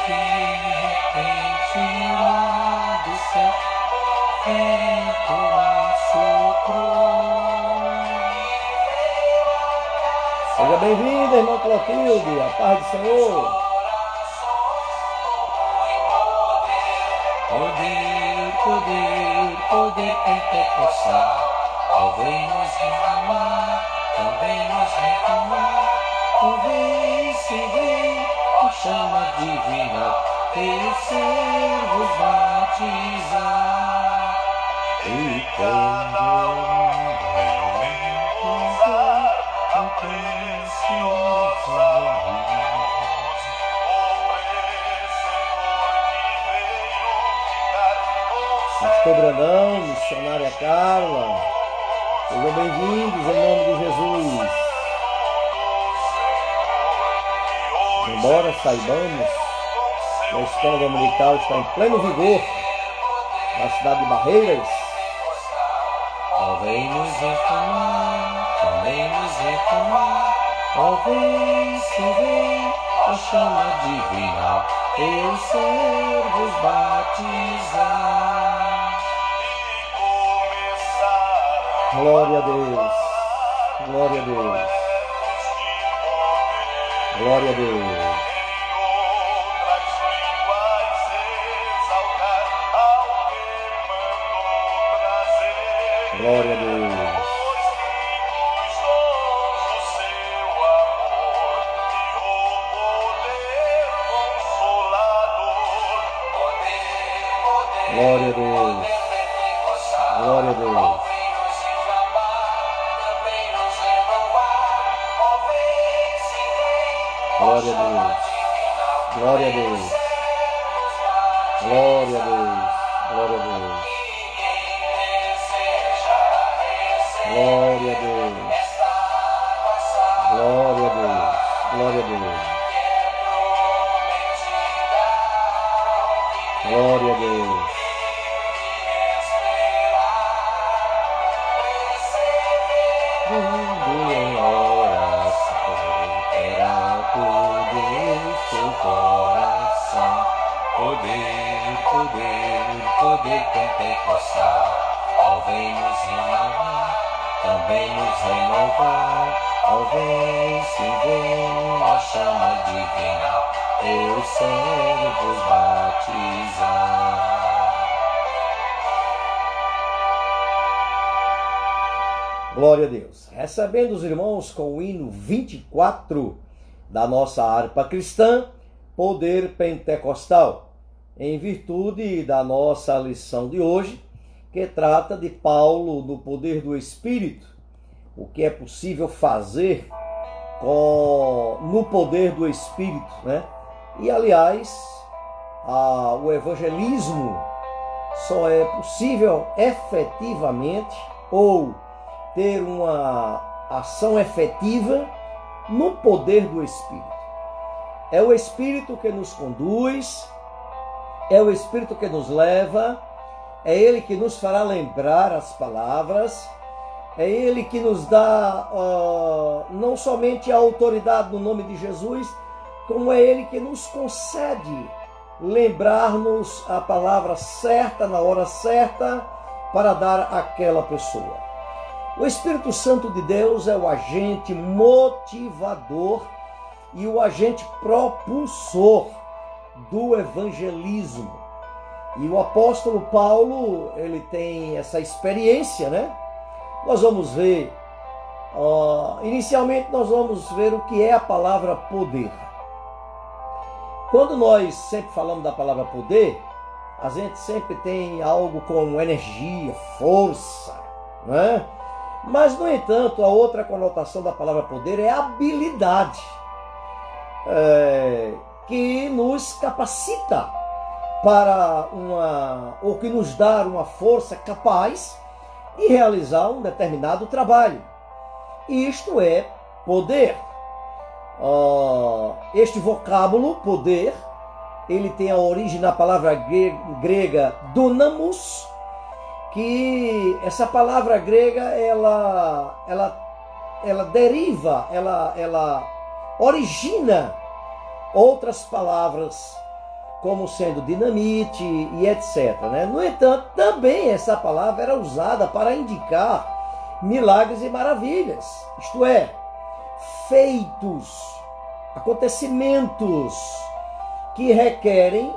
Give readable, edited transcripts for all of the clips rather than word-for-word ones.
repentinamente do céu, vento soprou. Seja bem-vinda, irmã Clotilde, a paz do Senhor. Poder, poder, poder pentecostal, ó vem nos renovar, também nos retomar. Ó vem, se vem, a chama divina, teus servos batizar. E quando pousar, alcance os olhos. Pastor Brandão, missionária Carla, sejam bem-vindos em nome de Jesus. Embora saibamos que a escola dominical está em pleno vigor na cidade de Barreiras, Ó vem nos reformar, também nos reformar. Ó vem, se vem, a chama divina, teus servos batizar. glória a Deus, glória a Deus, glória a Deus. Glória a Deus. Glória a Deus. Glória a Deus. Glória a Deus. Glória a Deus. Glória a Deus. Glória a Deus. Glória a Deus. Glória a Deus. Glória a Deus. Glória a Deus. Tudo em oração, era tudo em seu coração. Poder, poder, poder pentecostal, ó vem nos renovar, também nos renovar. Ó vem, se vem, a chama divina, teus servos batizar. Glória a Deus. Recebendo os irmãos com o hino 24 da nossa harpa cristã, Poder Pentecostal, em virtude da nossa lição de hoje, que trata de Paulo no poder do Espírito, o que é possível fazer no poder do Espírito, né? E aliás, o evangelismo só é possível efetivamente ou ter uma ação efetiva no poder do Espírito. É o Espírito que nos conduz, é o Espírito que nos leva, é Ele que nos fará lembrar as palavras, é Ele que nos dá não somente a autoridade no nome de Jesus, como é Ele que nos concede lembrar-nos a palavra certa, na hora certa, para dar àquela pessoa. O Espírito Santo de Deus é o agente motivador e o agente propulsor do evangelismo. E o apóstolo Paulo, ele tem essa experiência, né? Nós vamos ver, inicialmente nós vamos ver o que é a palavra poder. Quando nós sempre falamos da palavra poder, a gente sempre tem algo como energia, força, não é? Mas, no entanto, a outra conotação da palavra poder é habilidade, que nos capacita para ou que nos dá uma força capaz de realizar um determinado trabalho. Isto é poder. Este vocábulo, poder, ele tem a origem na palavra grega dunamus, que essa palavra grega ela deriva, ela origina outras palavras como sendo dinamite e etc. No entanto, também essa palavra era usada para indicar milagres e maravilhas, isto é, feitos, acontecimentos que requerem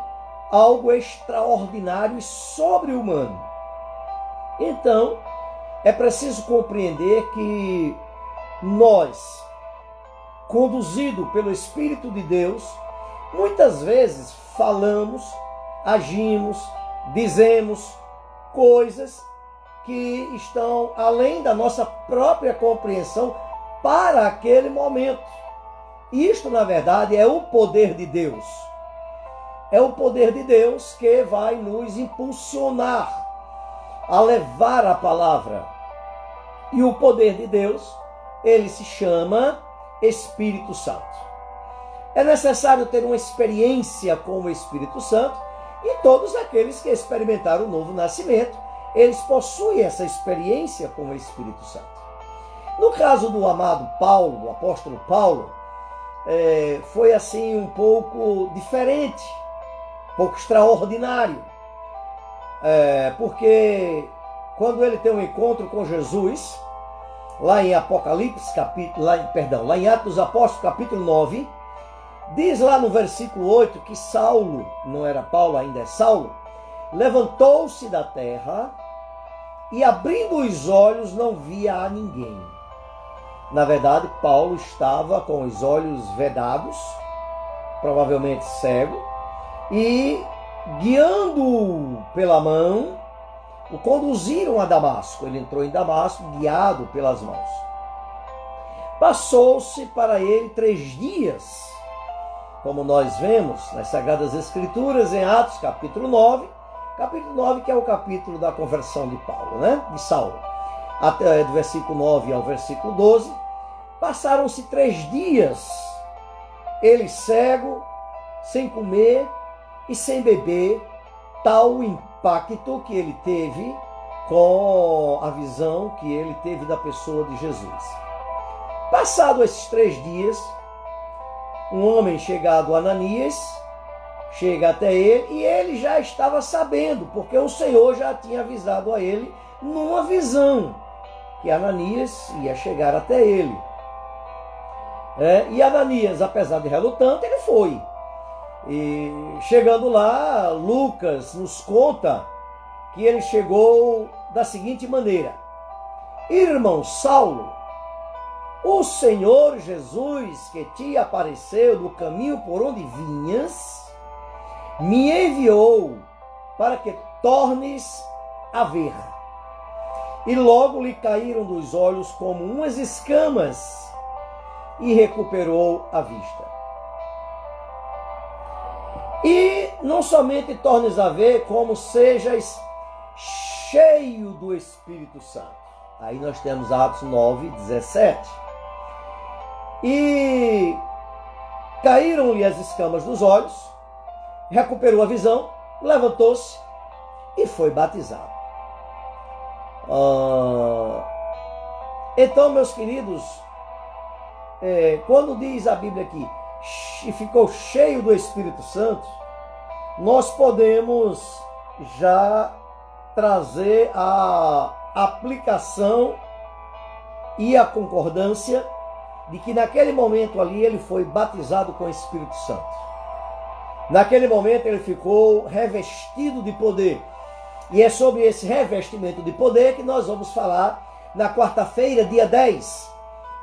algo extraordinário e sobre-humano. Então, é preciso compreender que nós, conduzido pelo Espírito de Deus, muitas vezes falamos, agimos, dizemos coisas que estão além da nossa própria compreensão para aquele momento. Isto, na verdade, é o poder de Deus. É o poder de Deus que vai nos impulsionar a levar a palavra. E o poder de Deus, ele se chama Espírito Santo. É necessário ter uma experiência com o Espírito Santo, e todos aqueles que experimentaram o novo nascimento, eles possuem essa experiência com o Espírito Santo. No caso do amado Paulo, do apóstolo Paulo, foi assim um pouco diferente, um pouco extraordinário, porque quando ele tem um encontro com Jesus, lá em Apocalipse, lá em Atos dos Apóstolos, capítulo 9, diz lá no versículo 8 que Saulo, não era Paulo, ainda é Saulo, levantou-se da terra e abrindo os olhos não via a ninguém. Na verdade, Paulo estava com os olhos vedados, provavelmente cego, e guiando-o pela mão, o conduziram a Damasco. Ele entrou em Damasco guiado pelas mãos. Passou-se para ele 3 dias, como nós vemos nas Sagradas Escrituras, em Atos, capítulo 9, que é o capítulo da conversão de Paulo, de Saulo. Até do versículo 9 ao versículo 12, passaram-se 3 dias, ele cego, sem comer e sem beber, tal o impacto que ele teve com a visão que ele teve da pessoa de Jesus. Passado esses 3 dias, um homem chamado Ananias chega até ele, e ele já estava sabendo, porque o Senhor já tinha avisado a ele numa visão que Ananias ia chegar até ele. E Ananias, apesar de relutante, ele foi. E chegando lá, Lucas nos conta que ele chegou da seguinte maneira: irmão Saulo, o Senhor Jesus, que te apareceu no caminho por onde vinhas, me enviou para que tornes a ver. E logo lhe caíram dos olhos como umas escamas, e recuperou a vista. E não somente tornes a ver, como sejas cheio do Espírito Santo. Aí nós temos Atos 9, 17. E caíram-lhe as escamas dos olhos, recuperou a visão, levantou-se e foi batizado. Então, meus queridos, quando diz a Bíblia aqui, e ficou cheio do Espírito Santo, nós podemos já trazer a aplicação e a concordância de que naquele momento ali ele foi batizado com o Espírito Santo. Naquele momento ele ficou revestido de poder. E é sobre esse revestimento de poder que nós vamos falar na quarta-feira, dia 10,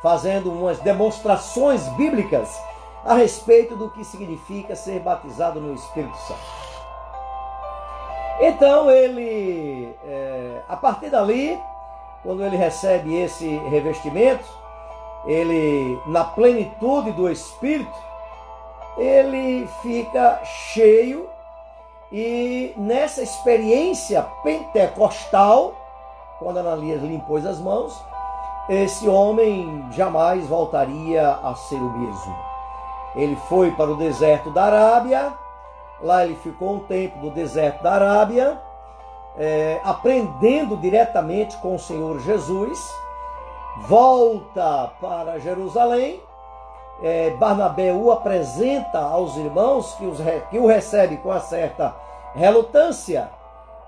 fazendo umas demonstrações bíblicas a respeito do que significa ser batizado no Espírito Santo. Então ele, a partir dali, quando ele recebe esse revestimento, ele, na plenitude do Espírito, ele fica cheio, e nessa experiência pentecostal, quando Ananias lhe impôs as mãos, esse homem jamais voltaria a ser o mesmo. Ele foi para o deserto da Arábia, lá ele ficou um tempo no deserto da Arábia, aprendendo diretamente com o Senhor Jesus, volta para Jerusalém, Barnabé o apresenta aos irmãos, que o recebe com uma certa relutância,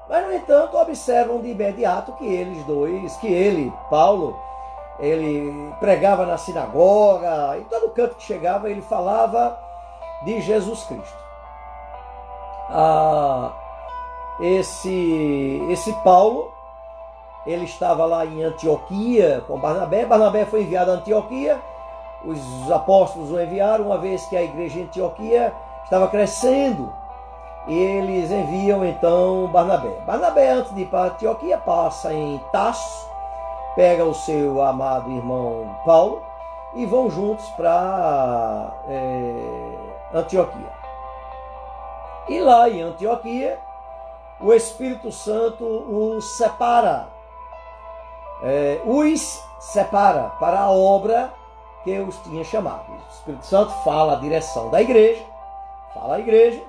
mas, no entanto, observam de imediato que Paulo, ele pregava na sinagoga, em todo canto que chegava ele falava de Jesus Cristo. Esse Paulo, ele estava lá em Antioquia com Barnabé. Barnabé foi enviado a Antioquia, os apóstolos o enviaram, uma vez que a igreja em Antioquia estava crescendo, e eles enviam então Barnabé. Barnabé, antes de ir para Antioquia, passa em Tarso, pega o seu amado irmão Paulo e vão juntos para Antioquia. E lá em Antioquia, o Espírito Santo os separa para a obra que os tinha chamado. O Espírito Santo fala a direção da igreja, fala à igreja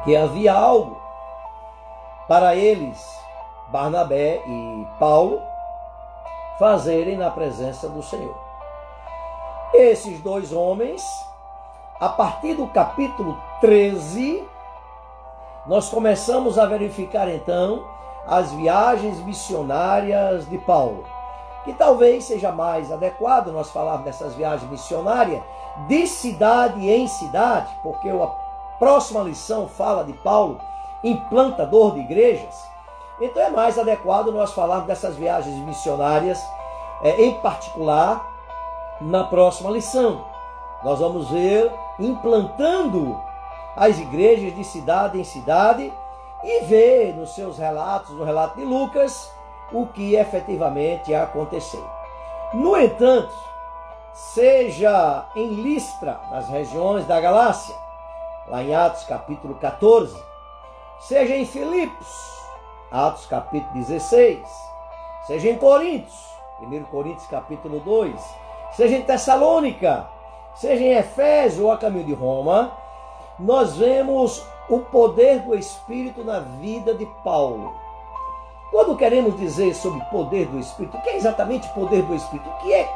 que havia algo para eles, Barnabé e Paulo, fazerem na presença do Senhor. Esses dois homens, a partir do capítulo 13, nós começamos a verificar então as viagens missionárias de Paulo, que talvez seja mais adequado nós falarmos dessas viagens missionárias de cidade em cidade, porque a próxima lição fala de Paulo, implantador de igrejas. Então é mais adequado nós falarmos dessas viagens missionárias, em particular, na próxima lição. Nós vamos ver implantando as igrejas de cidade em cidade e ver nos seus relatos, no relato de Lucas, o que efetivamente aconteceu. No entanto, seja em Listra, nas regiões da Galácia, lá em Atos capítulo 14, seja em Filipos, Atos capítulo 16, seja em Coríntios, 1 Coríntios capítulo 2, seja em Tessalônica, seja em Efésio ou a caminho de Roma, nós vemos o poder do Espírito na vida de Paulo. Quando queremos dizer sobre poder do Espírito, o que é exatamente poder do Espírito?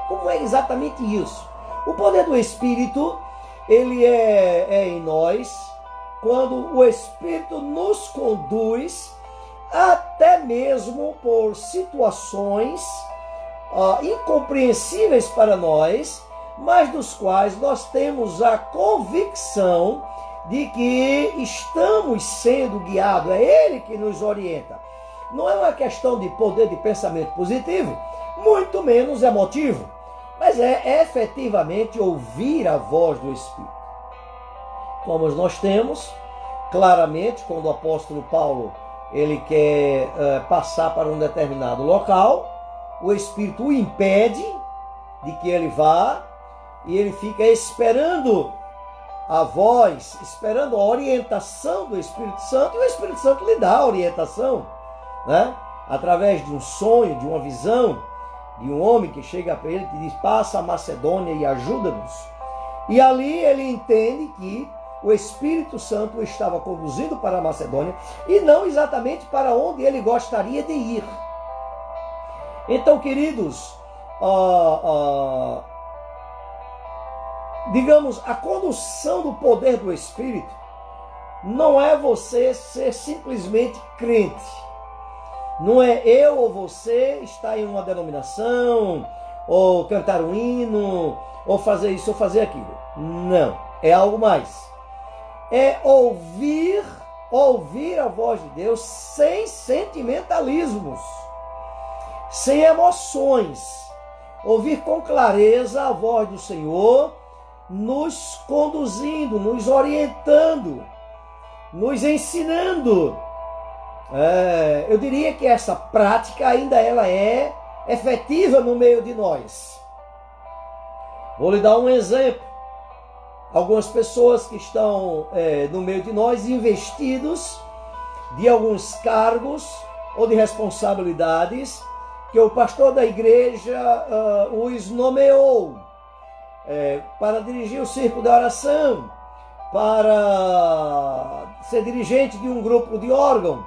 Como é exatamente isso? O poder do Espírito, ele é em nós, quando o Espírito nos conduz, até mesmo por situações incompreensíveis para nós, mas dos quais nós temos a convicção de que estamos sendo guiados. É Ele que nos orienta. Não é uma questão de poder de pensamento positivo, muito menos emotivo, mas é efetivamente ouvir a voz do Espírito. Como nós temos, claramente, quando o apóstolo Paulo ele quer passar para um determinado local, o Espírito o impede de que ele vá, e ele fica esperando a voz, esperando a orientação do Espírito Santo, e o Espírito Santo lhe dá a orientação, né? Através de um sonho, de uma visão, de um homem que chega para ele e diz: passa a Macedônia e ajuda-nos. E ali ele entende que o Espírito Santo o estava conduzindo para a Macedônia e não exatamente para onde ele gostaria de ir. Então, queridos, digamos, a condução do poder do Espírito não é você ser simplesmente crente. Não é eu ou você estar em uma denominação, ou cantar um hino, ou fazer isso ou fazer aquilo. Não, é algo mais. É ouvir a voz de Deus sem sentimentalismos, sem emoções. Ouvir com clareza a voz do Senhor, nos conduzindo, nos orientando, nos ensinando. Eu diria que essa prática ainda ela é efetiva no meio de nós. Vou lhe dar um exemplo. Algumas pessoas que estão no meio de nós, investidos de alguns cargos ou de responsabilidades que o pastor da igreja os nomeou para dirigir o círculo da oração, para ser dirigente de um grupo de órgão,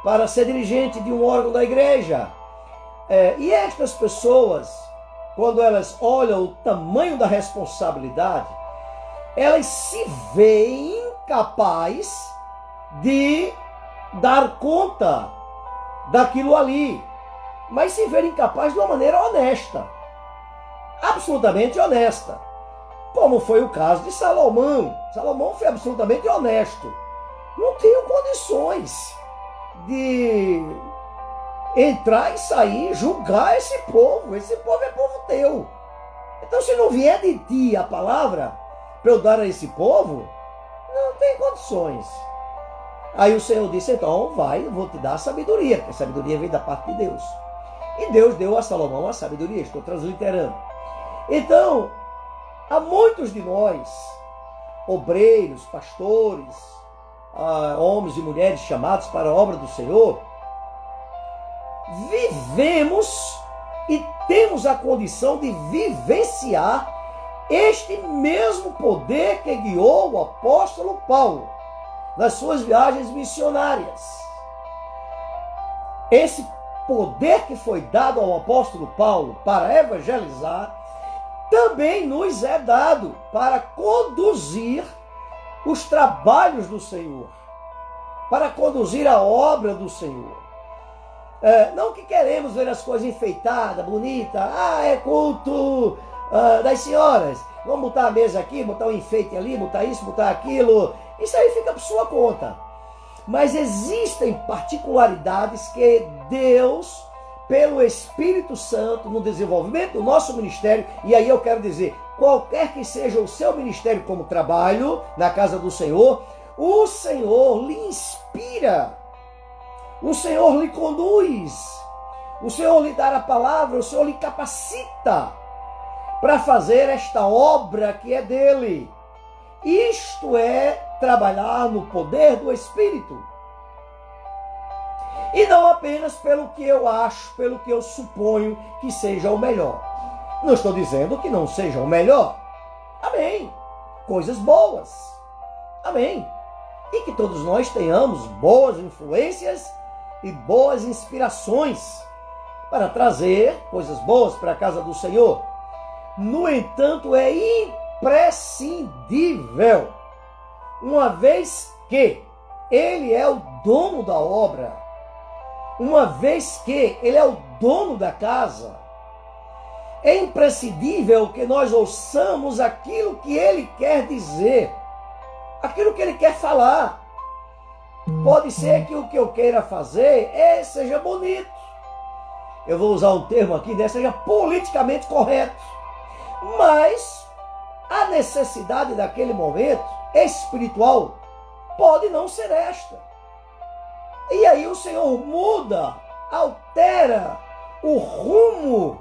para ser dirigente de um órgão da igreja. E estas pessoas, quando elas olham o tamanho da responsabilidade, elas se veem incapazes de dar conta daquilo ali, mas se veem incapazes de uma maneira honesta, absolutamente honesta, como foi o caso de Salomão. Salomão foi absolutamente honesto. Não tenho condições de entrar e sair, julgar esse povo. Esse povo é povo teu. Então, se não vier de ti a palavra para eu dar a esse povo, não tem condições. Aí o Senhor disse, então vai, eu vou te dar a sabedoria, porque a sabedoria vem da parte de Deus. E Deus deu a Salomão a sabedoria, estou transliterando. Então, há muitos de nós, obreiros, pastores, homens e mulheres chamados para a obra do Senhor, vivemos e temos a condição de vivenciar este mesmo poder que guiou o apóstolo Paulo nas suas viagens missionárias. Esse poder que foi dado ao apóstolo Paulo para evangelizar também nos é dado para conduzir os trabalhos do Senhor, para conduzir a obra do Senhor. Não que queremos ver as coisas enfeitadas, bonitas. É culto das senhoras. Vamos botar a mesa aqui, botar um enfeite ali, botar isso, botar aquilo. Isso aí fica por sua conta. Mas existem particularidades que Deus, pelo Espírito Santo, no desenvolvimento do nosso ministério, e aí eu quero dizer, qualquer que seja o seu ministério como trabalho na casa do Senhor, o Senhor lhe inspira, o Senhor lhe conduz, o Senhor lhe dá a palavra, o Senhor lhe capacita para fazer esta obra que é dele. Isto é trabalhar no poder do Espírito. E não apenas pelo que eu acho, pelo que eu suponho que seja o melhor. Não estou dizendo que não seja o melhor. Amém. Coisas boas. Amém. E que todos nós tenhamos boas influências e boas inspirações para trazer coisas boas para a casa do Senhor. No entanto, é imprescindível, uma vez que Ele é o dono da obra, uma vez que Ele é o dono da casa, é imprescindível que nós ouçamos aquilo que Ele quer dizer, aquilo que Ele quer falar. Pode ser que o que eu queira fazer seja bonito. Eu vou usar um termo aqui, seja politicamente correto. Mas a necessidade daquele momento espiritual pode não ser esta. E aí o Senhor muda, altera o rumo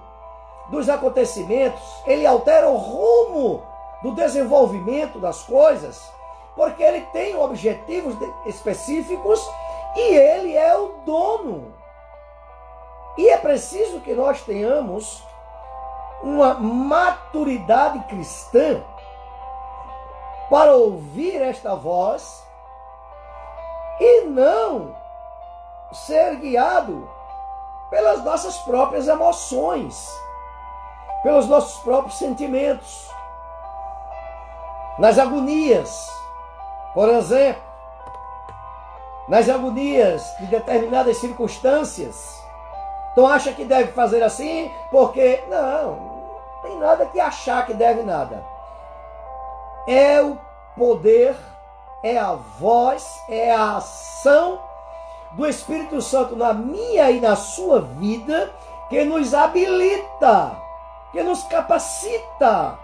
dos acontecimentos, Ele altera o rumo do desenvolvimento das coisas, porque Ele tem objetivos específicos e Ele é o dono. E é preciso que nós tenhamos uma maturidade cristã para ouvir esta voz e não ser guiado pelas nossas próprias emoções, pelos nossos próprios sentimentos. Nas agonias, por exemplo, nas agonias de determinadas circunstâncias, então acha que deve fazer assim porque não tem nada que achar que deve nada. É o poder, é a voz, é a ação do Espírito Santo na minha e na sua vida que nos habilita, que nos capacita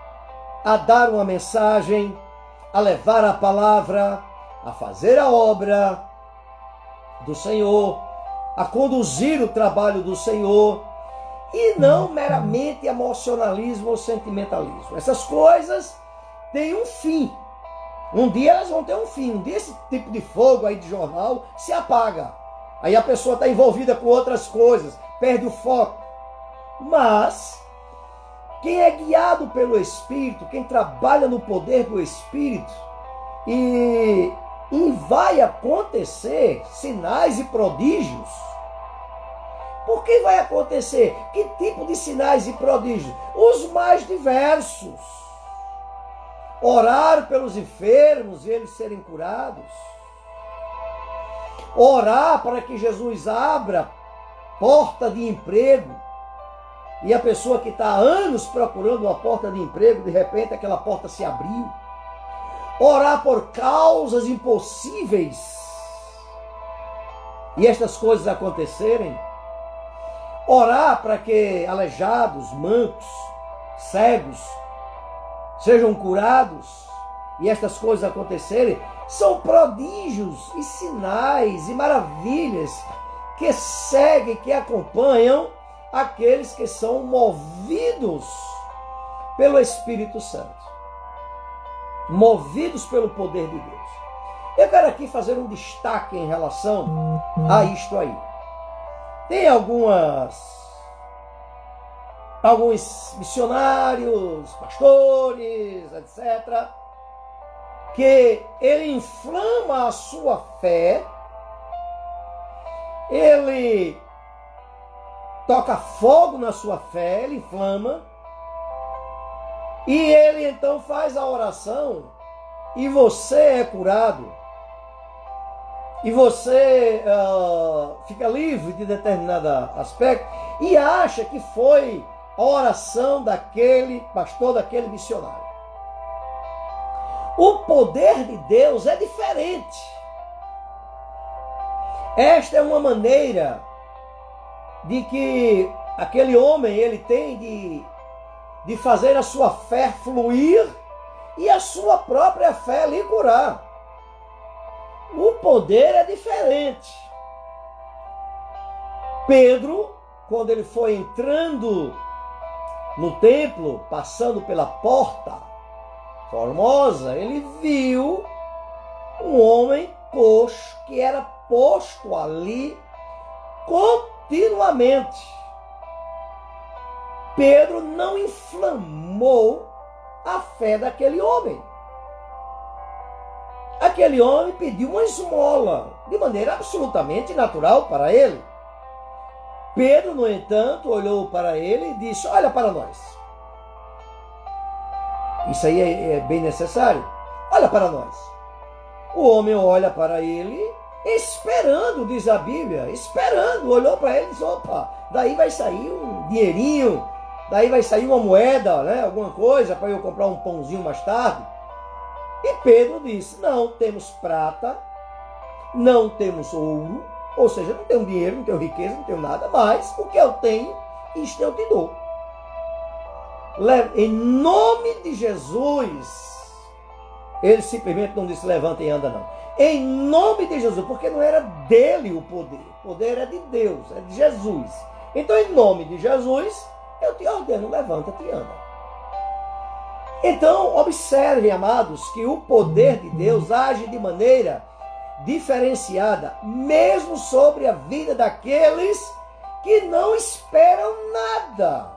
a dar uma mensagem, a levar a palavra, a fazer a obra do Senhor, a conduzir o trabalho do Senhor, e não meramente emocionalismo ou sentimentalismo. Essas coisas têm um fim. Um dia elas vão ter um fim. Um dia esse tipo de fogo aí de jornal se apaga. Aí a pessoa está envolvida com outras coisas, perde o foco. Mas quem é guiado pelo Espírito, quem trabalha no poder do Espírito, e vai acontecer sinais e prodígios, Por que vai acontecer? Que tipo de sinais e prodígios? Os mais diversos. Orar pelos enfermos e eles serem curados. Orar para que Jesus abra porta de emprego. E a pessoa que está há anos procurando uma porta de emprego, de repente aquela porta se abriu. Orar por causas impossíveis e estas coisas acontecerem. Orar para que aleijados, mancos, cegos sejam curados e estas coisas acontecerem. São prodígios e sinais e maravilhas que seguem, que acompanham aqueles que são movidos pelo Espírito Santo, movidos pelo poder de Deus. Eu quero aqui fazer um destaque em relação a isto aí. Tem alguns missionários, pastores, etc., que ele inflama a sua fé, ele toca fogo na sua fé, ele inflama, e ele então faz a oração, e você é curado, e você fica livre de determinado aspecto, e acha que foi a oração daquele pastor, daquele missionário. O poder de Deus é diferente. Esta é uma maneira de que aquele homem ele tem de fazer a sua fé fluir e a sua própria fé lhe curar. O poder é diferente. Pedro, quando ele foi entrando no templo, passando pela porta formosa, ele viu um homem coxo que era posto ali continuamente. Pedro não inflamou a fé daquele homem. Aquele homem pediu uma esmola, de maneira absolutamente natural para ele. Pedro, no entanto, olhou para ele e disse: olha para nós. Isso aí é bem necessário. Olha para nós. O homem olha para ele, esperando, diz a Bíblia, esperando, olhou para ele e disse: opa, daí vai sair um dinheirinho, daí vai sair uma moeda, né, alguma coisa para eu comprar um pãozinho mais tarde. E Pedro disse: não temos prata, não temos ouro, ou seja, não tenho dinheiro, não tenho riqueza, não tenho nada, mas o que eu tenho, isto eu te dou. Em nome de Jesus. Ele simplesmente não disse levanta e anda, não. Em nome de Jesus, porque não era dele o poder era de Deus, é de Jesus. Então, em nome de Jesus, eu te ordeno, levanta-te e anda. Então, observem, amados, que o poder de Deus age de maneira diferenciada, mesmo sobre a vida daqueles que não esperam nada,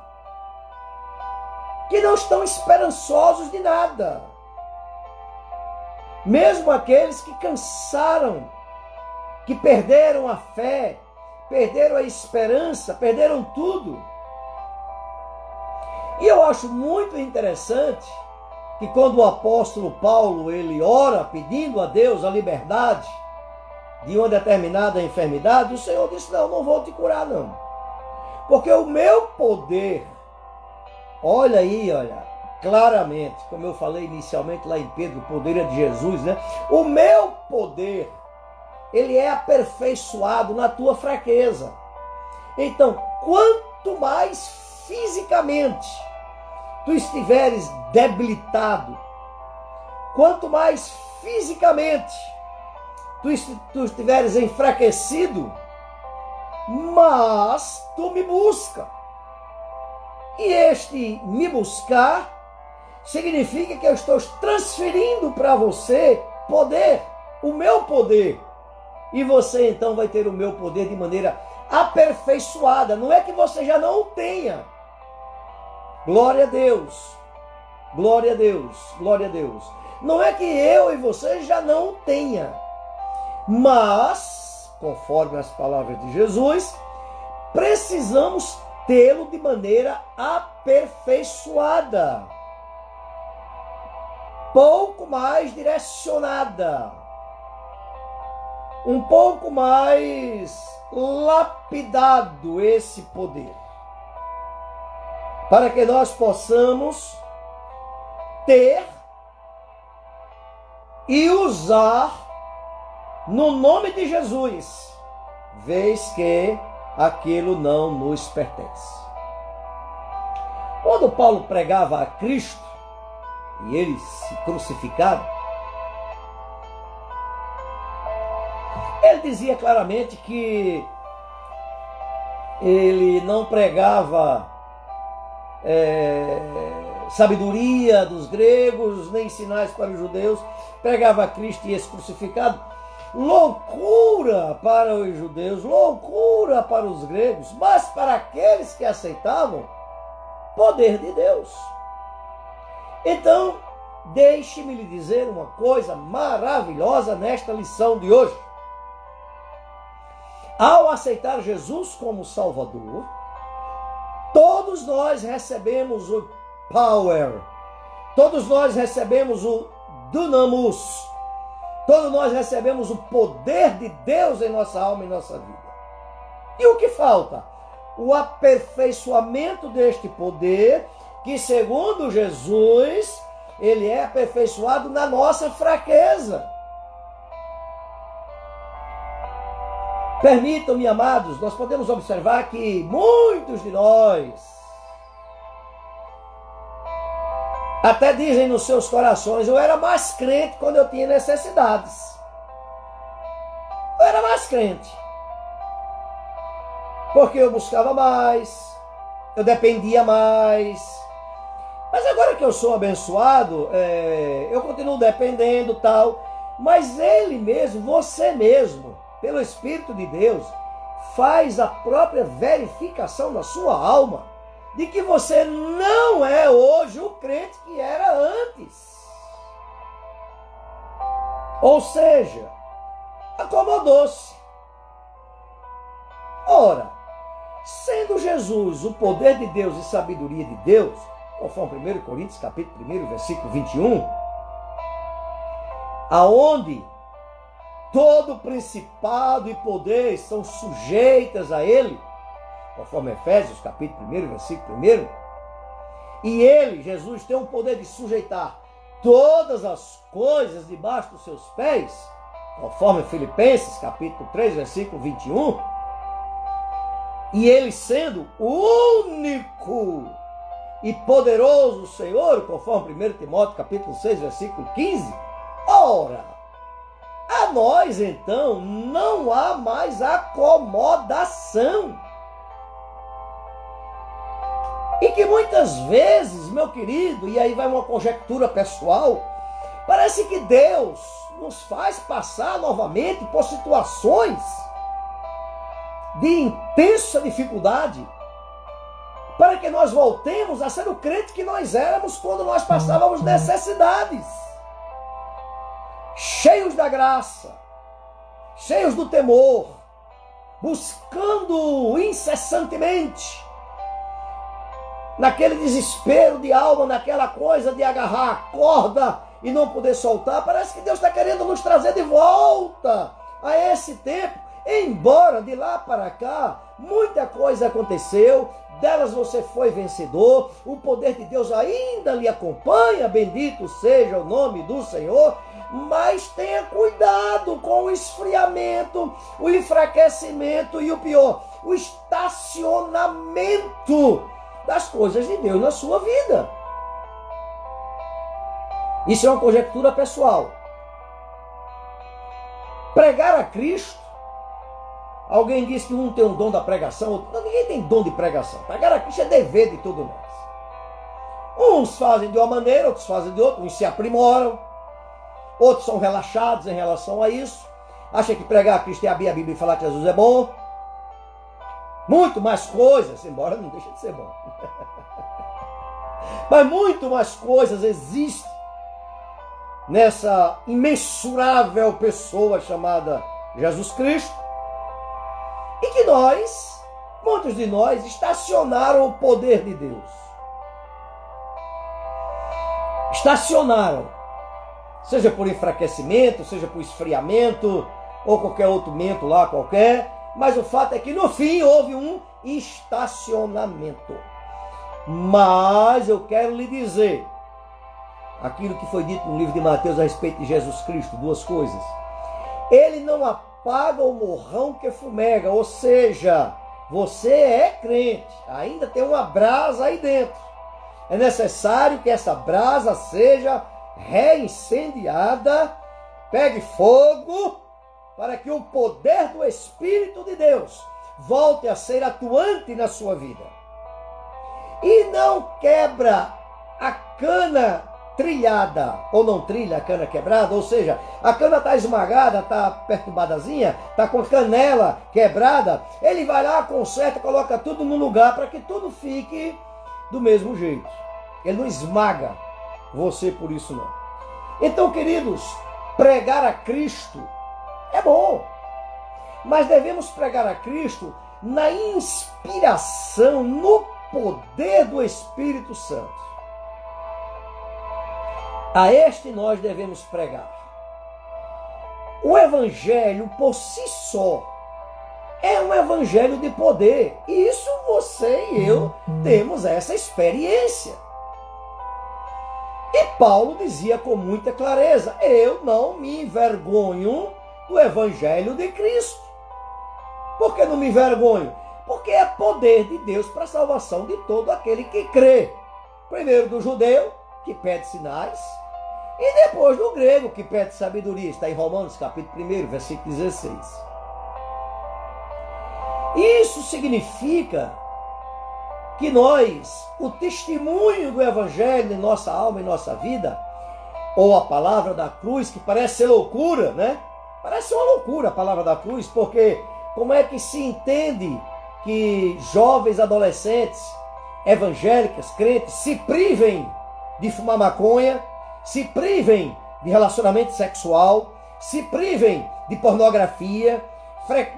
que não estão esperançosos de nada. Mesmo aqueles que cansaram, que perderam a fé, perderam a esperança, perderam tudo. E eu acho muito interessante que quando o apóstolo Paulo ele ora pedindo a Deus a liberdade de uma determinada enfermidade, o Senhor disse: não vou te curar não. Porque o meu poder, olha aí, olha, claramente, como eu falei inicialmente lá em Pedro, o poder é de Jesus, né? O meu poder, ele é aperfeiçoado na tua fraqueza. Então, quanto mais fisicamente tu estiveres debilitado, quanto mais fisicamente tu estiveres enfraquecido, mas tu me busca. E este me buscar significa que eu estou transferindo para você poder, o meu poder. E você então vai ter o meu poder de maneira aperfeiçoada. Não é que você já não o tenha. Glória a Deus. Glória a Deus. Glória a Deus. Não é que eu e você já não o tenha. Mas, conforme as palavras de Jesus, precisamos tê-lo de maneira aperfeiçoada, pouco mais direcionada, um pouco mais lapidado esse poder, para que nós possamos ter e usar no nome de Jesus, vez que aquilo não nos pertence. Quando Paulo pregava a Cristo e ele se crucificado, ele dizia claramente que ele não pregava sabedoria dos gregos, nem sinais para os judeus, pregava a Cristo e esse crucificado, loucura para os judeus, loucura para os gregos, mas para aqueles que aceitavam, poder de Deus. Então, deixe-me lhe dizer uma coisa maravilhosa nesta lição de hoje. Ao aceitar Jesus como Salvador, todos nós recebemos o power, todos nós recebemos o dunamus, todos nós recebemos o poder de Deus em nossa alma e nossa vida. E o que falta? O aperfeiçoamento deste poder, que segundo Jesus, ele é aperfeiçoado na nossa fraqueza. Permitam-me, amados, nós podemos observar que muitos de nós até dizem nos seus corações: eu era mais crente quando eu tinha necessidades. Eu era mais crente, porque eu buscava mais, eu dependia mais. Mas agora que eu sou abençoado, eu continuo dependendo, tal. Mas ele mesmo, você mesmo, pelo Espírito de Deus, faz a própria verificação da sua alma de que você não é hoje o crente que era antes. Ou seja, acomodou-se. Ora, sendo Jesus o poder de Deus e sabedoria de Deus, conforme 1 Coríntios capítulo 1, versículo 21, aonde todo principado e poder são sujeitas a ele, conforme Efésios capítulo 1, versículo 1, e ele, Jesus, tem o poder de sujeitar todas as coisas debaixo dos seus pés, conforme Filipenses capítulo 3, versículo 21, e ele sendo o único e poderoso Senhor, conforme 1 Timóteo capítulo 6, versículo 15, ora, a nós então não há mais acomodação. E que muitas vezes, meu querido, e aí vai uma conjectura pessoal, parece que Deus nos faz passar novamente por situações de intensa dificuldade, para que nós voltemos a ser o crente que nós éramos quando nós passávamos necessidades, cheios da graça, cheios do temor, buscando incessantemente, naquele desespero de alma, naquela coisa de agarrar a corda e não poder soltar. Parece que Deus está querendo nos trazer de volta a esse tempo, embora de lá para cá muita coisa aconteceu, delas você foi vencedor, o poder de Deus ainda lhe acompanha, bendito seja o nome do Senhor, mas tenha cuidado com o esfriamento, o enfraquecimento e o pior, o estacionamento das coisas de Deus na sua vida. Isso é uma conjectura pessoal. Pregar a Cristo, alguém diz que um tem um dom da pregação, ninguém tem dom de pregação. Pregar a Cristo é dever de todos nós. Uns fazem de uma maneira, outros fazem de outra, uns se aprimoram, outros são relaxados em relação a isso, acham que pregar a Cristo é abrir a Bíblia e falar que Jesus é bom. Muito mais coisas, embora não deixe de ser bom, mas muito mais coisas existem nessa imensurável pessoa chamada Jesus Cristo, e que nós muitos de nós estacionaram o poder de Deus. Estacionaram, seja por enfraquecimento, seja por esfriamento, ou qualquer outro mento lá qualquer, mas o fato é que no fim houve um estacionamento. Mas eu quero lhe dizer, aquilo que foi dito no livro de Mateus a respeito de Jesus Cristo, duas coisas. Ele não apaga o morrão que fumega, ou seja, você é crente, ainda tem uma brasa aí dentro. É necessário que essa brasa seja reincendiada, pegue fogo, para que o poder do Espírito de Deus volte a ser atuante na sua vida. E não quebra a cana trilhada, ou não trilha a cana quebrada, ou seja, a cana está esmagada, está perturbadazinha, está com a canela quebrada, ele vai lá, conserta, coloca tudo no lugar para que tudo fique do mesmo jeito. Ele não esmaga você por isso não. Então, queridos, pregar a Cristo é bom, mas devemos pregar a Cristo na inspiração, no poder do Espírito Santo. A este nós devemos pregar. O Evangelho por si só é um Evangelho de poder. E isso você e eu temos essa experiência. E Paulo dizia com muita clareza: eu não me envergonho do Evangelho de Cristo. Por que não me envergonho? Porque é poder de Deus para a salvação de todo aquele que crê. Primeiro do judeu, que pede sinais, e depois do grego, que pede sabedoria. Está em Romanos capítulo 1, versículo 16. Isso significa que nós, o testemunho do Evangelho em nossa alma e nossa vida, ou a palavra da cruz, que parece ser loucura, né? Parece uma loucura a palavra da cruz, porque como é que se entende que jovens adolescentes, evangélicas, crentes, se privem de fumar maconha, se privem de relacionamento sexual, se privem de pornografia,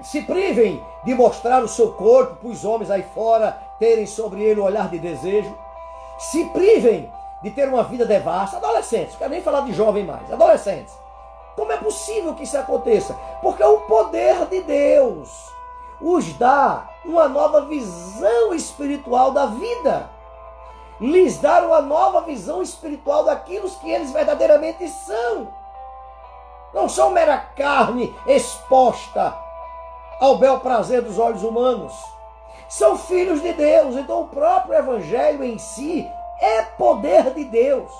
se privem de mostrar o seu corpo para os homens aí fora terem sobre ele o olhar de desejo, se privem de ter uma vida devassa. Adolescentes, não quero nem falar de jovem mais, adolescentes. Como é possível que isso aconteça? Porque o poder de Deus os dá uma nova visão espiritual da vida, lhes dá uma nova visão espiritual daquilo que eles verdadeiramente são. Não são mera carne exposta ao bel prazer dos olhos humanos. São filhos de Deus. Então o próprio Evangelho em si é poder de Deus.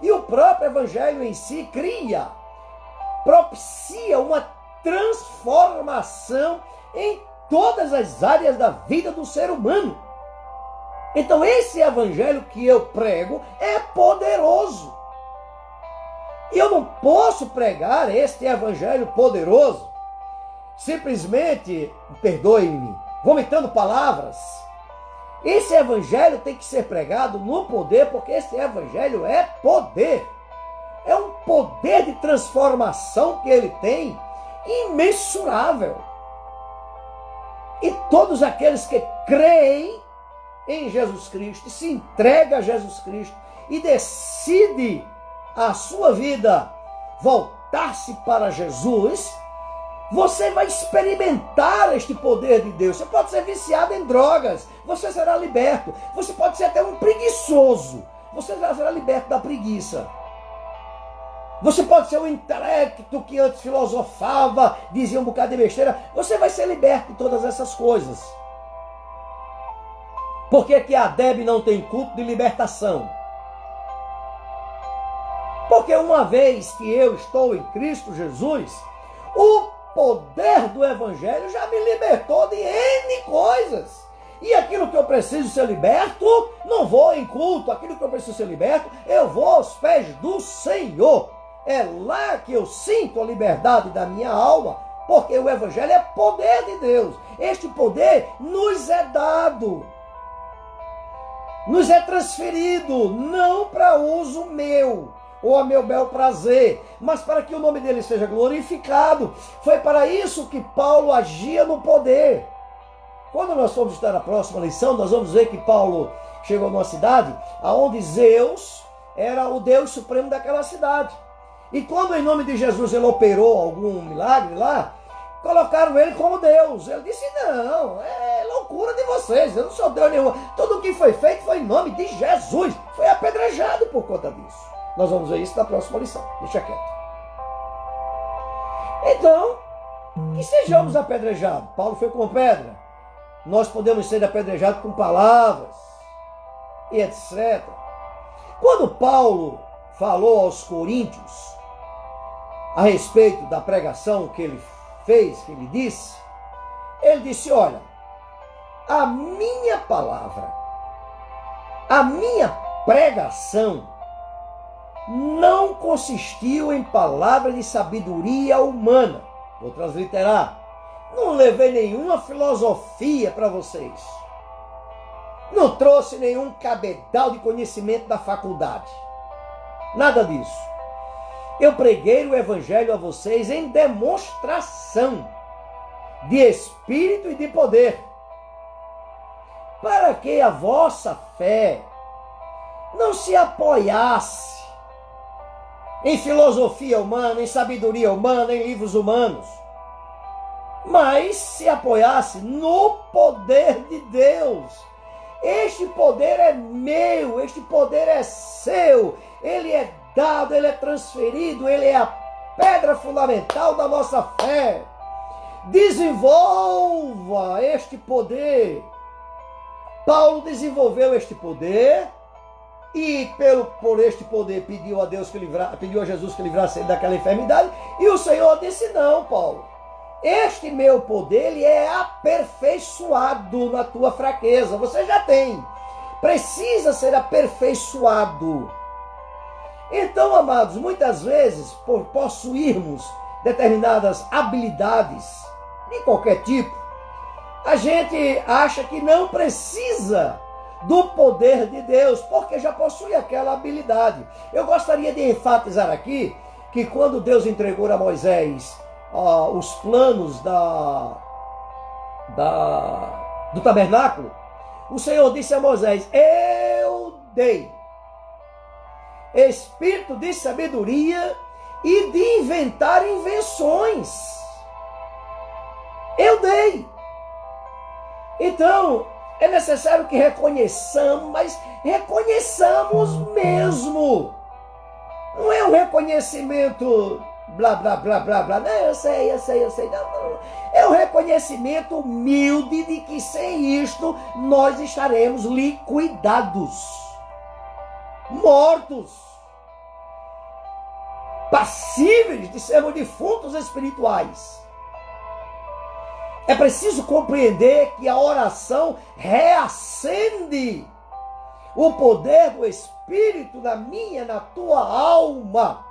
E o próprio Evangelho em si propicia uma transformação em todas as áreas da vida do ser humano. Então esse Evangelho que eu prego é poderoso. E eu não posso pregar este Evangelho poderoso simplesmente, perdoe-me, vomitando palavras. Esse Evangelho tem que ser pregado no poder, porque esse Evangelho é poder. É um poder de transformação que ele tem imensurável. E todos aqueles que creem em Jesus Cristo, se entregam a Jesus Cristo e decidem a sua vida voltar-se para Jesus, você vai experimentar este poder de Deus. Você pode ser viciado em drogas, você será liberto. Você pode ser até um preguiçoso, você será liberto da preguiça. Você pode ser um intelecto que antes filosofava, dizia um bocado de besteira. Você vai ser liberto de todas essas coisas. Por que que a DEB não tem culto de libertação? Porque uma vez que eu estou em Cristo Jesus, o poder do Evangelho já me libertou de N coisas. E aquilo que eu preciso ser liberto, não vou em culto. Aquilo que eu preciso ser liberto, eu vou aos pés do Senhor. É lá que eu sinto a liberdade da minha alma, porque o Evangelho é poder de Deus. Este poder nos é dado, nos é transferido, não para uso meu, ou a meu bel prazer, mas para que o nome dele seja glorificado. Foi para isso que Paulo agia no poder. Quando nós formos estudar a próxima lição, nós vamos ver que Paulo chegou numa cidade onde Zeus era o Deus supremo daquela cidade. E quando em nome de Jesus ele operou algum milagre lá, colocaram ele como Deus. Ele disse, não, é loucura de vocês, eu não sou Deus nenhum. Tudo o que foi feito foi em nome de Jesus. Foi apedrejado por conta disso. Nós vamos ver isso na próxima lição. Deixa quieto. Então, que sejamos apedrejados. Paulo foi com pedra. Nós podemos ser apedrejados com palavras e etc. Quando Paulo falou aos coríntios a respeito da pregação que ele fez, que ele disse, olha, a minha palavra, a minha pregação não consistiu em palavras de sabedoria humana. Vou transliterar. Não levei nenhuma filosofia para vocês. Não trouxe nenhum cabedal de conhecimento da faculdade. Nada disso. Eu preguei o evangelho a vocês em demonstração de espírito e de poder, para que a vossa fé não se apoiasse em filosofia humana, em sabedoria humana, em livros humanos, mas se apoiasse no poder de Deus. Este poder é meu, este poder é seu, ele é dado, ele é transferido, ele é a pedra fundamental da nossa fé. Desenvolva este poder. Paulo desenvolveu este poder e por este poder pediu a Jesus que livrasse ele daquela enfermidade, e o Senhor disse, não, Paulo, este meu poder ele é aperfeiçoado na tua fraqueza. Você já tem, precisa ser aperfeiçoado. Então, amados, muitas vezes, por possuirmos determinadas habilidades de qualquer tipo, a gente acha que não precisa do poder de Deus, porque já possui aquela habilidade. Eu gostaria de enfatizar aqui que quando Deus entregou a Moisés os planos do tabernáculo, o Senhor disse a Moisés, eu dei espírito de sabedoria e de inventar invenções. Eu dei. Então, é necessário que reconheçamos, mas reconheçamos mesmo. Não é um reconhecimento blá, blá, blá, blá, blá. Não, eu sei. Não. É um reconhecimento humilde de que sem isto nós estaremos liquidados, mortos, passíveis de sermos defuntos espirituais. É preciso compreender que a oração reacende o poder do Espírito na minha, na tua alma.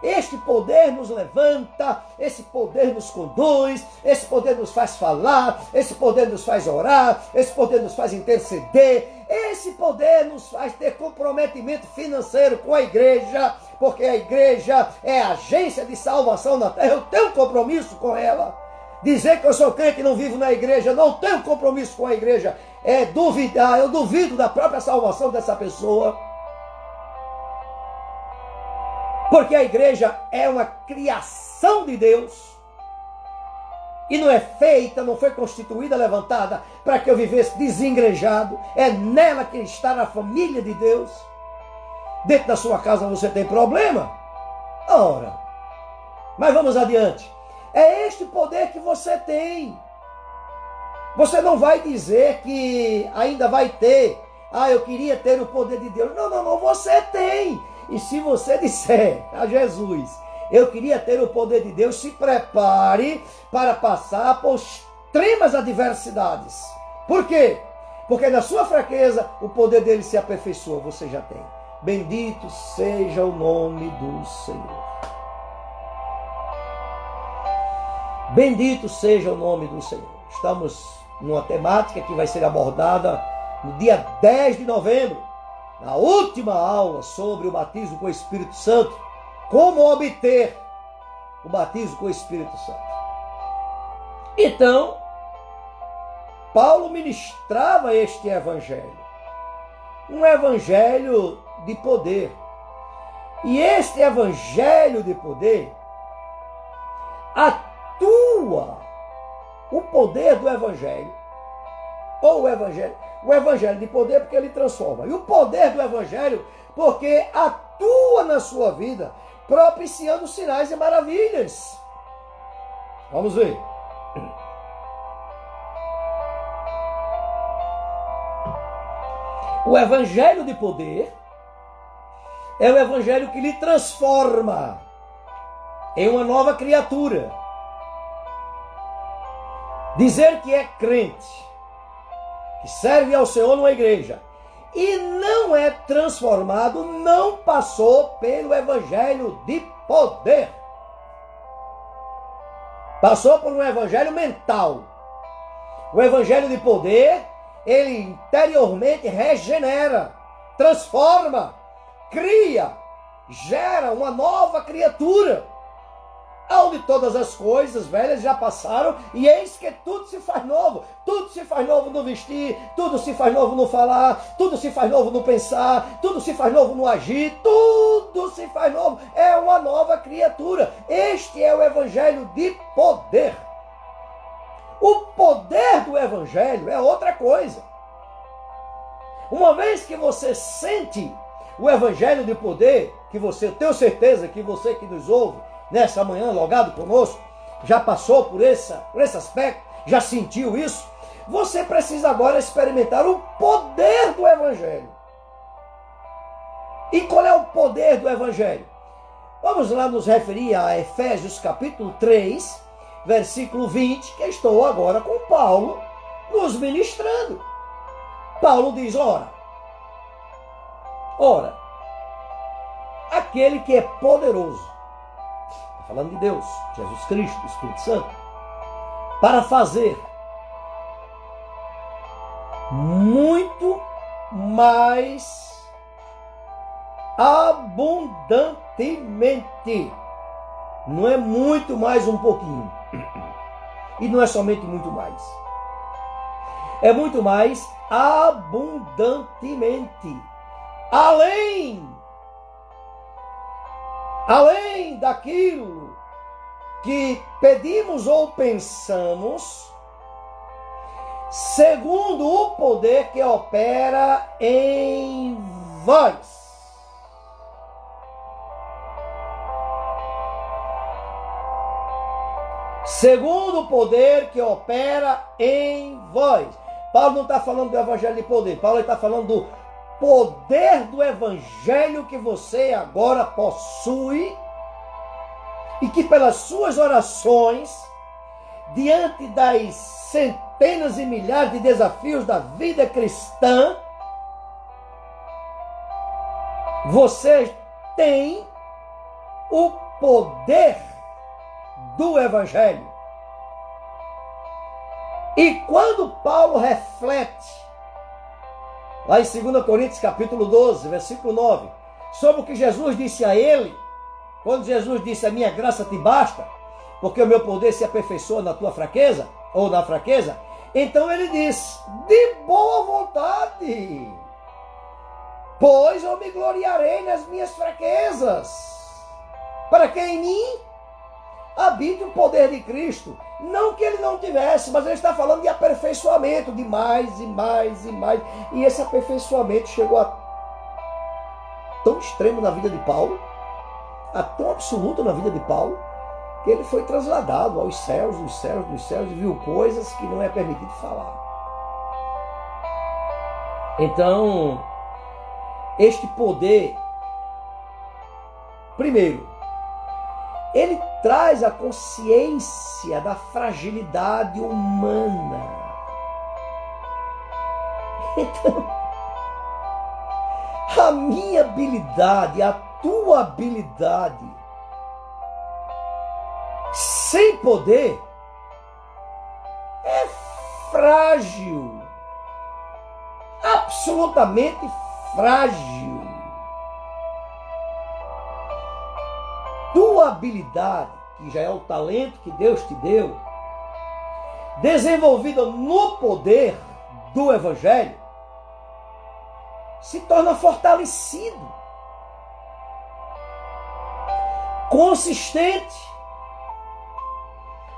Este poder nos levanta, esse poder nos conduz, esse poder nos faz falar, esse poder nos faz orar, esse poder nos faz interceder, esse poder nos faz ter comprometimento financeiro com a igreja, porque a igreja é a agência de salvação na terra. Eu tenho um compromisso com ela. Dizer que eu sou crente e não vivo na igreja, não tenho compromisso com a igreja, é duvidar, eu duvido da própria salvação dessa pessoa. Porque a igreja é uma criação de Deus e não é feita, não foi constituída, levantada para que eu vivesse desengrejado. É nela que está a família de Deus. Dentro da sua casa você tem problema? Ora, mas vamos adiante. É este poder que você tem. Você não vai dizer que ainda vai ter. Eu queria ter o poder de Deus. Não, você tem. E se você disser a Jesus, eu queria ter o poder de Deus, se prepare para passar por extremas adversidades. Por quê? Porque na sua fraqueza o poder dele se aperfeiçoa. Você já tem. Bendito seja o nome do Senhor. Bendito seja o nome do Senhor. Estamos numa temática que vai ser abordada no dia 10 de novembro, na última aula sobre o batismo com o Espírito Santo. Como obter o batismo com o Espírito Santo. Então, Paulo ministrava este evangelho. Um evangelho de poder. E este evangelho de poder atua o poder do evangelho, ou o evangelho de poder porque ele transforma, e o poder do evangelho porque atua na sua vida, propiciando sinais e maravilhas. Vamos ver. O evangelho de poder é o evangelho que lhe transforma em uma nova criatura. Dizer que é crente, que serve ao Senhor numa igreja, e não é transformado, não passou pelo evangelho de poder. Passou por um evangelho mental. O evangelho de poder, ele interiormente regenera, transforma, cria, gera uma nova criatura, onde todas as coisas velhas já passaram e eis que tudo se faz novo. Tudo se faz novo no vestir, tudo se faz novo no falar, tudo se faz novo no pensar, tudo se faz novo no agir, tudo se faz novo. É uma nova criatura. Este é o evangelho de poder. O poder do evangelho é outra coisa. Uma vez que você sente o evangelho de poder, que você, eu tenho certeza que você que nos ouve nessa manhã, logado conosco, já passou por esse aspecto, já sentiu isso, você precisa agora experimentar o poder do evangelho. E qual é o poder do evangelho? Vamos lá nos referir a Efésios capítulo 3, versículo 20, que estou agora com Paulo nos ministrando. Paulo diz, ora, aquele que é poderoso, está falando de Deus, Jesus Cristo, Espírito Santo, para fazer muito mais abundantemente. Não é muito mais um pouquinho. E não é somente muito mais. É muito mais abundantemente. Além daquilo que pedimos ou pensamos, segundo o poder que opera em vós. Segundo o poder que opera em vós. Paulo não está falando do evangelho de poder. Paulo está falando do poder do evangelho que você agora possui e que pelas suas orações, diante das centenas e milhares de desafios da vida cristã, você tem o poder do evangelho. E quando Paulo reflete lá em 2 Coríntios capítulo 12, versículo 9, sobre o que Jesus disse a ele, quando Jesus disse, a minha graça te basta, porque o meu poder se aperfeiçoa na tua fraqueza, ou na fraqueza, então ele diz, de boa vontade, pois eu me gloriarei nas minhas fraquezas, para que em mim habite o poder de Cristo. Não que ele não tivesse, mas ele está falando de aperfeiçoamento, de mais e mais e mais. E esse aperfeiçoamento chegou a tão extremo na vida de Paulo, a tão absoluto na vida de Paulo, que ele foi trasladado aos céus, dos céus, dos céus, e viu coisas que não é permitido falar. Então, este poder, primeiro, ele traz a consciência da fragilidade humana. Então, a minha habilidade, a tua habilidade, sem poder, é frágil, absolutamente frágil. Tua habilidade, que já é o talento que Deus te deu, desenvolvida no poder do Evangelho, se torna fortalecido, consistente,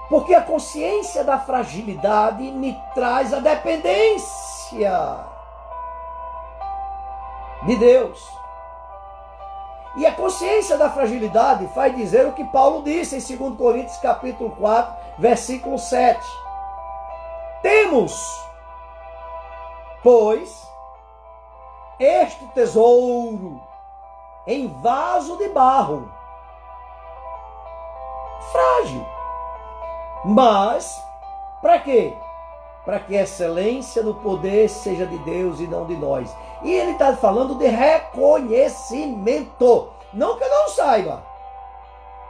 porque a consciência da fragilidade me traz a dependência de Deus. E a consciência da fragilidade faz dizer o que Paulo disse em 2 Coríntios capítulo 4, versículo 7. Temos, pois, este tesouro em vaso de barro, frágil. Mas, para quê? Para que a excelência do poder seja de Deus e não de nós. E ele está falando de reconhecimento. Não que eu não saiba,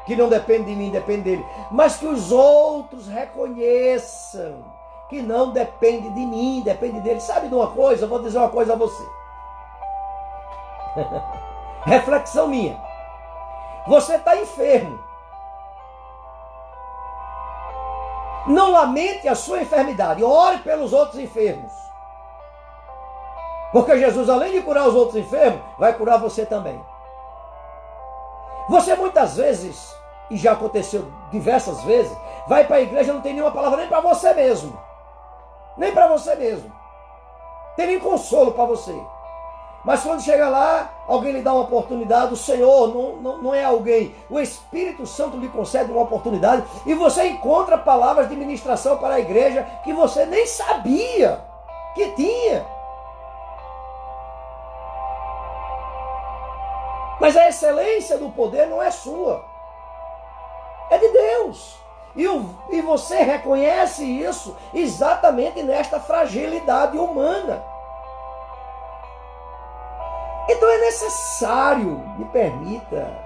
que não depende de mim, depende dele. Mas que os outros reconheçam que não depende de mim, depende dele. Sabe de uma coisa? Eu vou dizer uma coisa a você. Reflexão minha. Você está enfermo. Não lamente a sua enfermidade. Ore pelos outros enfermos. Porque Jesus, além de curar os outros enfermos, vai curar você também. Você muitas vezes, e já aconteceu diversas vezes, vai para a igreja e não tem nenhuma palavra nem para você mesmo. Nem para você mesmo. Tem nem consolo para você. Mas quando chega lá, alguém lhe dá uma oportunidade, o Senhor não é alguém, o Espírito Santo lhe concede uma oportunidade e você encontra palavras de ministração para a igreja que você nem sabia que tinha. Mas a excelência do poder não é sua, é de Deus. E você reconhece isso exatamente nesta fragilidade humana. Então é necessário, me permita,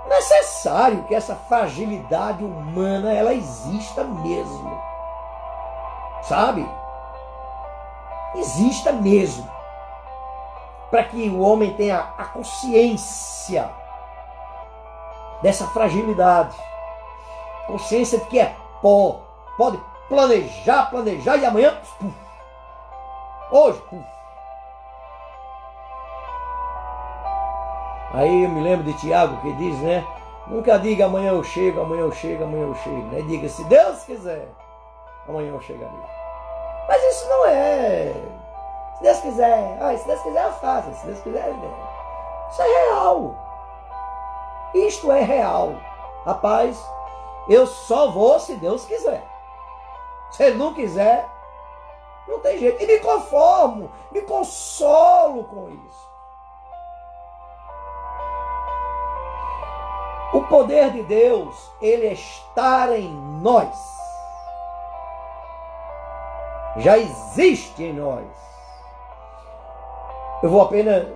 necessário que essa fragilidade humana, ela exista mesmo. Sabe? Exista mesmo. Para que o homem tenha a consciência dessa fragilidade. Consciência de que é pó. Pode planejar e amanhã, puf, hoje, puf. Aí eu me lembro de Tiago que diz, né? Nunca diga amanhã eu chego, amanhã eu chego, amanhã eu chego. Né? Diga, se Deus quiser, amanhã eu chegarei. Mas isso não é. Se Deus quiser, se Deus quiser eu faço, se Deus quiser eu faço. Isso é real. Isto é real. Rapaz, eu só vou se Deus quiser. Se Ele não quiser, não tem jeito. E me conformo, me consolo com isso. O poder de Deus, ele está em nós. Já existe em nós. Eu vou apenas,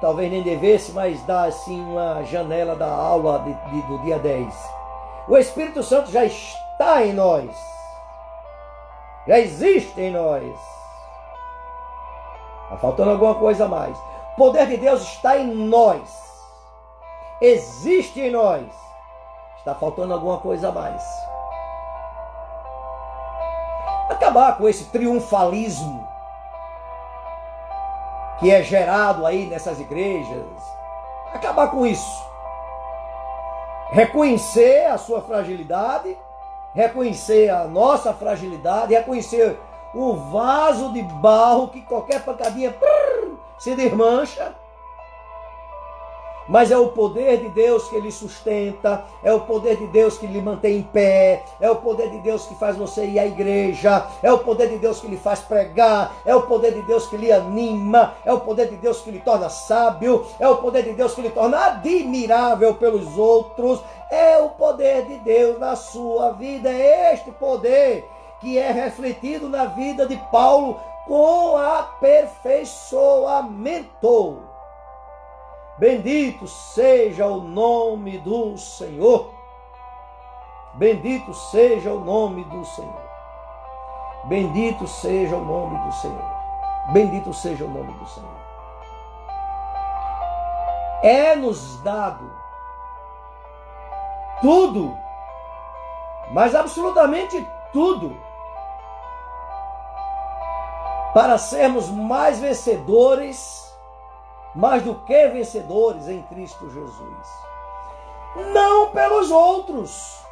talvez nem devesse, mas dar assim uma janela da aula do dia 10. O Espírito Santo já está em nós. Já existe em nós. Está faltando alguma coisa a mais. O poder de Deus está em nós. Existe em nós. Está faltando alguma coisa a mais. Acabar com esse triunfalismo que é gerado aí nessas igrejas. Acabar com isso. Reconhecer a sua fragilidade, reconhecer a nossa fragilidade, reconhecer o vaso de barro que qualquer pancadinha se desmancha. Mas é o poder de Deus que lhe sustenta, é o poder de Deus que lhe mantém em pé, é o poder de Deus que faz você ir à igreja, é o poder de Deus que lhe faz pregar, é o poder de Deus que lhe anima, é o poder de Deus que lhe torna sábio, é o poder de Deus que lhe torna admirável pelos outros, é o poder de Deus na sua vida, é este poder que é refletido na vida de Paulo com aperfeiçoamento. Bendito seja o nome do Senhor. Bendito seja o nome do Senhor. Bendito seja o nome do Senhor. Bendito seja o nome do Senhor. É-nos dado tudo, mas absolutamente tudo para sermos mais vencedores, mais do que vencedores em Cristo Jesus. Não pelos outros,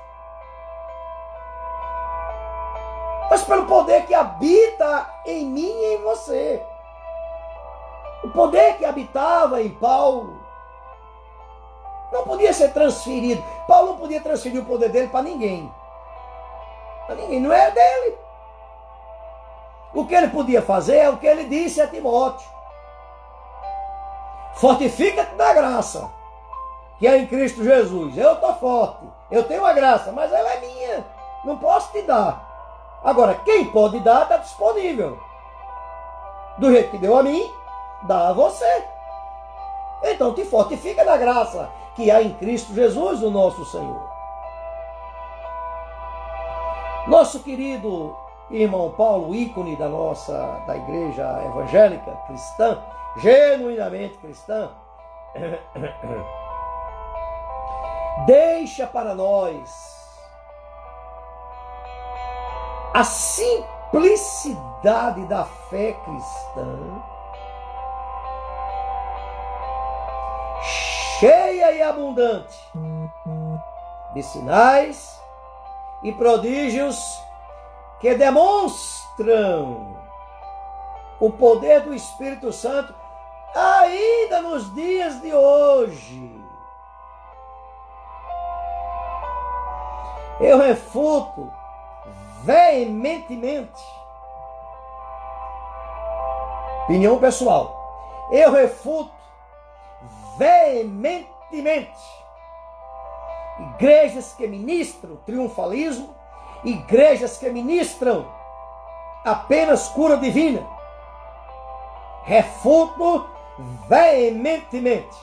mas pelo poder que habita em mim e em você. O poder que habitava em Paulo não podia ser transferido. Paulo não podia transferir o poder dele para ninguém. Para ninguém, não era dele. O que ele podia fazer é o que ele disse a Timóteo: fortifica-te na graça que é em Cristo Jesus. Eu estou forte, eu tenho a graça, mas ela é minha, não posso te dar. Agora, quem pode dar está disponível. Do jeito que deu a mim, dá a você. Então te fortifica na graça que há em Cristo Jesus, o nosso Senhor. Nosso querido irmão Paulo, ícone da igreja evangélica cristã, genuinamente cristã, deixa para nós a simplicidade da fé cristã, cheia e abundante de sinais e prodígios que demonstram o poder do Espírito Santo ainda nos dias de hoje. Eu refuto veementemente, opinião pessoal, eu refuto veementemente igrejas que ministram triunfalismo, igrejas que ministram apenas cura divina. Refuto veementemente.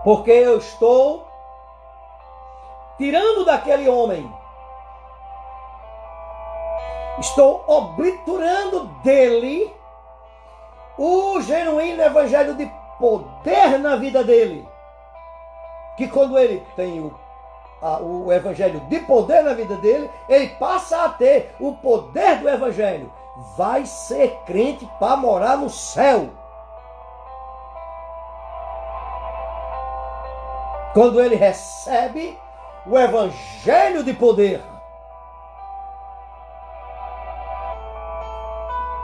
Porque eu estou tirando daquele homem, estou obliterando dele o genuíno evangelho de poder na vida dele. Que quando ele tem o evangelho de poder na vida dele, ele passa a ter o poder do evangelho. Vai ser crente para morar no céu. Quando ele recebe o evangelho de poder.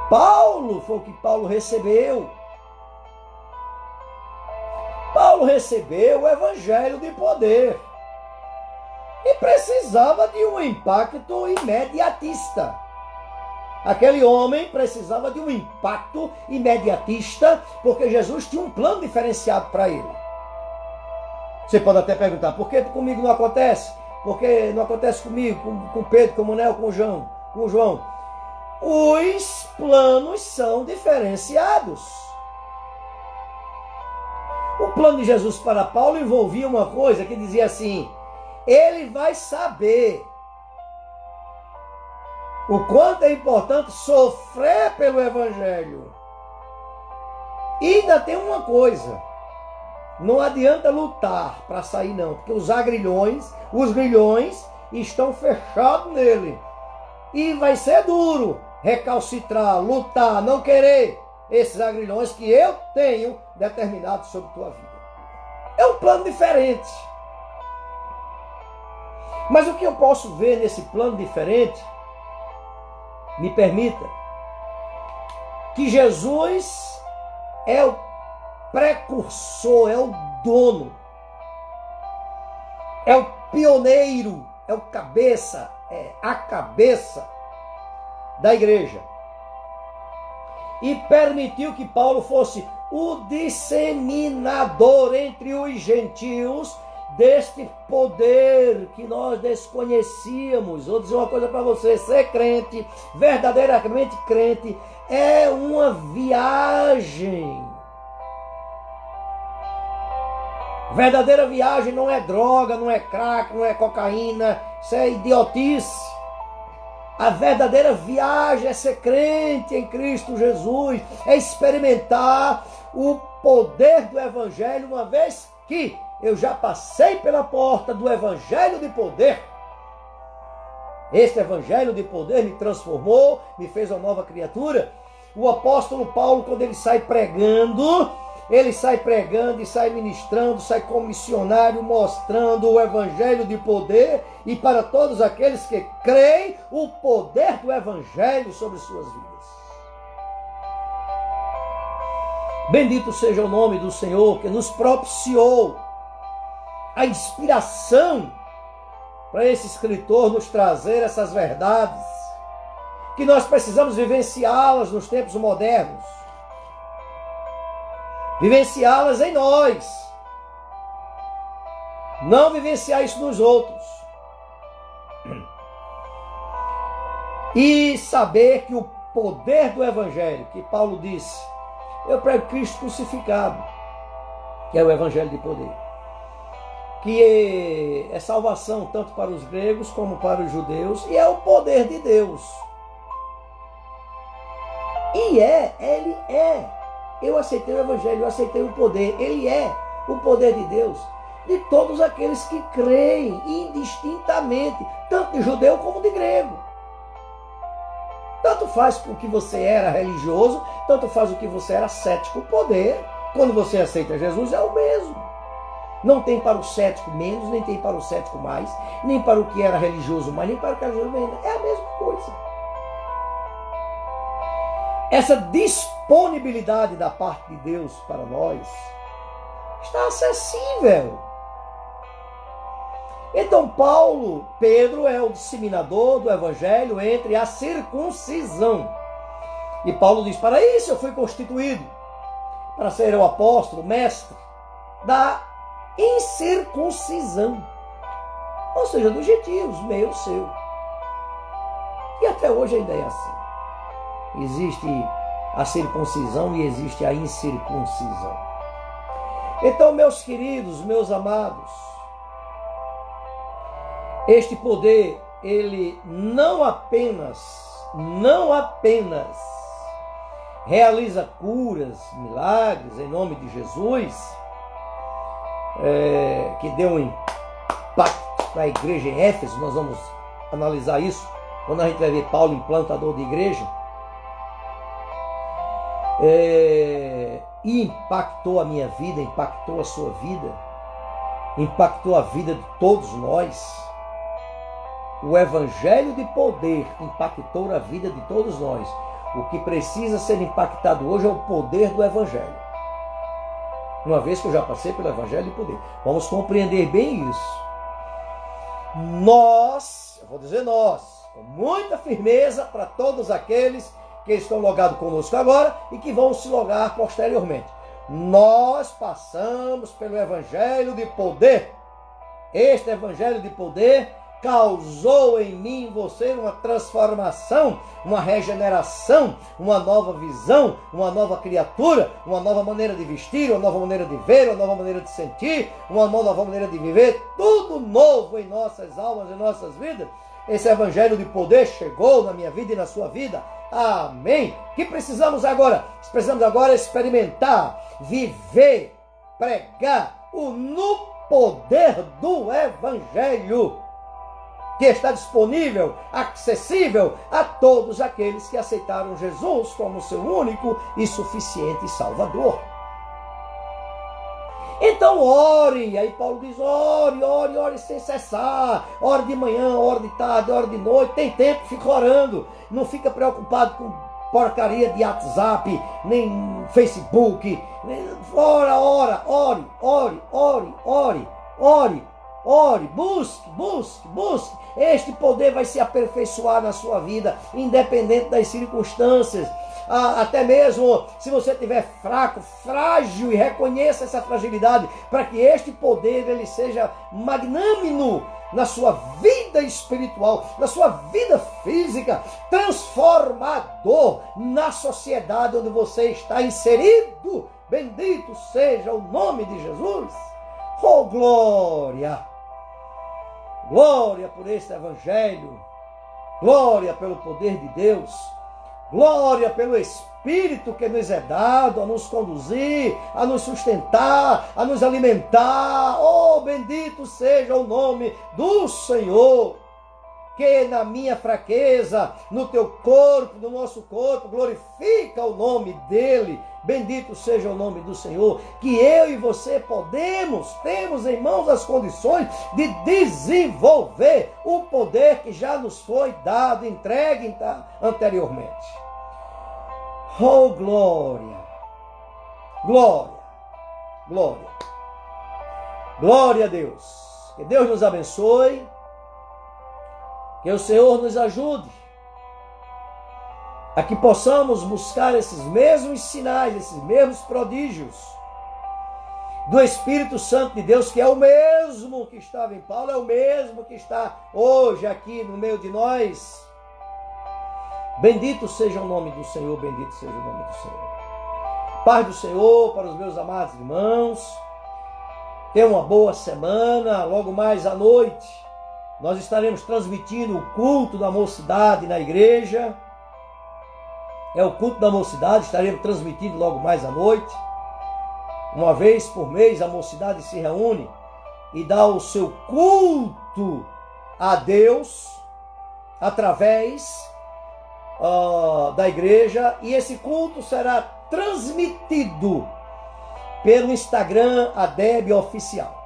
Paulo, foi o que Paulo recebeu. Paulo recebeu o evangelho de poder. E precisava de um impacto imediatista. Aquele homem precisava de um impacto imediatista, porque Jesus tinha um plano diferenciado para ele. Você pode até perguntar, por que comigo não acontece? Por que não acontece comigo, com Pedro, com Manel, com João? Os planos são diferenciados. O plano de Jesus para Paulo envolvia uma coisa que dizia assim: ele vai saber o quanto é importante sofrer pelo evangelho. E ainda tem uma coisa: não adianta lutar para sair não, porque os grilhões estão fechados nele. E vai ser duro recalcitrar, lutar, não querer esses agrilhões que eu tenho determinados sobre tua vida. É um plano diferente. Mas o que eu posso ver nesse plano diferente, me permita, que Jesus é o precursor, é o dono, é o pioneiro, é o cabeça, é a cabeça da igreja. E permitiu que Paulo fosse o disseminador entre os gentios deste poder que nós desconhecíamos. Vou dizer uma coisa para você: ser crente, verdadeiramente crente, é uma viagem. Verdadeira viagem não é droga, não é crack, não é cocaína, isso é idiotice. A verdadeira viagem é ser crente em Cristo Jesus, é experimentar o poder do evangelho, uma vez que eu já passei pela porta do evangelho de poder. Este evangelho de poder me transformou, me fez uma nova criatura. O apóstolo Paulo, quando ele sai pregando e sai ministrando, sai como missionário, mostrando o evangelho de poder, e para todos aqueles que creem, o poder do evangelho sobre suas vidas. Bendito seja o nome do Senhor, que nos propiciou a inspiração para esse escritor nos trazer essas verdades, que nós precisamos vivenciá-las nos tempos modernos, vivenciá-las em nós, não vivenciar isso nos outros, e saber que o poder do evangelho, que Paulo disse, eu prego Cristo crucificado, que é o evangelho de poder, que é salvação tanto para os gregos como para os judeus, e é o poder de Deus. E ele é. Eu aceitei o evangelho, eu aceitei o poder. Ele é o poder de Deus de todos aqueles que creem indistintamente, tanto de judeu como de grego. Tanto faz com que você era religioso, tanto faz o que você era cético. O poder, quando você aceita Jesus, é o mesmo. Não tem para o cético menos, nem tem para o cético mais, nem para o que era religioso mais, nem para o que era religioso menos. É a mesma coisa. Essa disponibilidade da parte de Deus para nós está acessível. Então Pedro é o disseminador do evangelho entre a circuncisão. E Paulo diz, para isso eu fui constituído, para ser o apóstolo, mestre da incircuncisão, ou seja, dos gentios, meu, seu. E até hoje ainda é assim. Existe a circuncisão e existe a incircuncisão. Então, meus queridos, meus amados, este poder, ele não apenas realiza curas, milagres em nome de Jesus, que deu um impacto para a igreja em Éfeso. Nós vamos analisar isso quando a gente vai ver Paulo, implantador de igreja. E impactou a minha vida, impactou a sua vida, impactou a vida de todos nós. O evangelho de poder impactou a vida de todos nós. O que precisa ser impactado hoje é o poder do evangelho. Uma vez que eu já passei pelo evangelho de poder, vamos compreender bem isso. Eu vou dizer nós, com muita firmeza para todos aqueles que estão logados conosco agora e que vão se logar posteriormente. Nós passamos pelo evangelho de poder. Este evangelho de poder causou em mim, em você, uma transformação, uma regeneração, uma nova visão, uma nova criatura, uma nova maneira de vestir, uma nova maneira de ver, uma nova maneira de sentir, uma nova maneira de viver, tudo novo em nossas almas, em nossas vidas. Esse evangelho de poder chegou na minha vida e na sua vida. Amém. O que precisamos agora? Precisamos agora experimentar, viver, pregar no poder do evangelho, que está disponível, acessível a todos aqueles que aceitaram Jesus como seu único e suficiente Salvador. Então ore, aí Paulo diz, ore sem cessar, ore de manhã, ore de tarde, ore de noite, tem tempo, fica orando, não fica preocupado com porcaria de WhatsApp, nem Facebook, ore, busque, este poder vai se aperfeiçoar na sua vida, independente das circunstâncias, até mesmo se você estiver fraco, frágil, e reconheça essa fragilidade, para que este poder ele seja magnânimo na sua vida espiritual, na sua vida física, transformador na sociedade onde você está inserido. Bendito seja o nome de Jesus. Oh, glória! Glória por este evangelho, glória pelo poder de Deus, Glória pelo Espírito que nos é dado a nos conduzir, a nos sustentar, a nos alimentar. Oh, bendito seja o nome do Senhor. Que na minha fraqueza, no teu corpo, no nosso corpo, glorifica o nome dele. Bendito seja o nome do Senhor. Que eu e você temos em mãos as condições de desenvolver o poder que já nos foi dado, entregue anteriormente. Oh, glória, glória, glória. Glória a Deus. Que Deus nos abençoe. Que o Senhor nos ajude a que possamos buscar esses mesmos sinais, esses mesmos prodígios do Espírito Santo de Deus, que é o mesmo que estava em Paulo, é o mesmo que está hoje aqui no meio de nós. Bendito seja o nome do Senhor, bendito seja o nome do Senhor. Paz do Senhor para os meus amados irmãos. Tenha uma boa semana. Logo mais à noite nós estaremos transmitindo o culto da mocidade na igreja. É o culto da mocidade, estaremos transmitindo logo mais à noite. Uma vez por mês a mocidade se reúne e dá o seu culto a Deus através da igreja. E esse culto será transmitido pelo Instagram ADEB Oficial.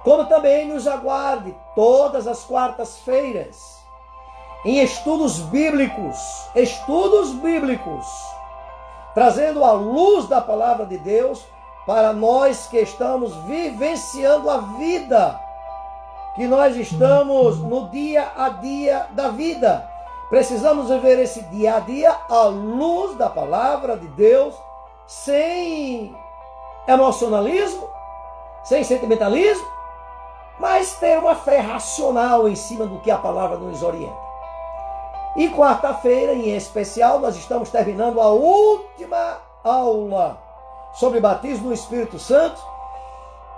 Como também nos aguarde todas as quartas-feiras em estudos bíblicos, trazendo a luz da palavra de Deus para nós que estamos vivenciando a vida, que nós estamos no dia a dia da vida. Precisamos viver esse dia a dia à luz da palavra de Deus, sem emocionalismo, sem sentimentalismo, mas ter uma fé racional em cima do que a palavra nos orienta. E quarta-feira, em especial, nós estamos terminando a última aula sobre batismo no Espírito Santo,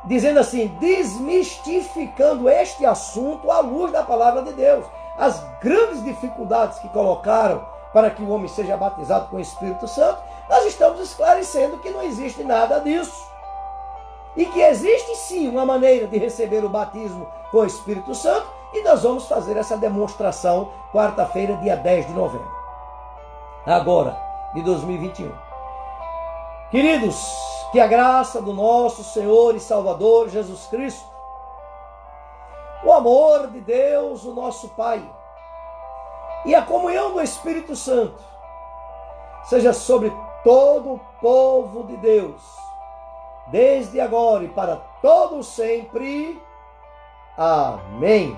dizendo assim, desmistificando este assunto à luz da palavra de Deus. As grandes dificuldades que colocaram para que o homem seja batizado com o Espírito Santo, nós estamos esclarecendo que não existe nada disso. E que existe sim uma maneira de receber o batismo com o Espírito Santo, e nós vamos fazer essa demonstração quarta-feira, dia 10 de novembro, agora, de 2021. Queridos, que a graça do nosso Senhor e Salvador Jesus Cristo, o amor de Deus, o nosso Pai, e a comunhão do Espírito Santo, seja sobre todo o povo de Deus, desde agora e para todo sempre. Amém.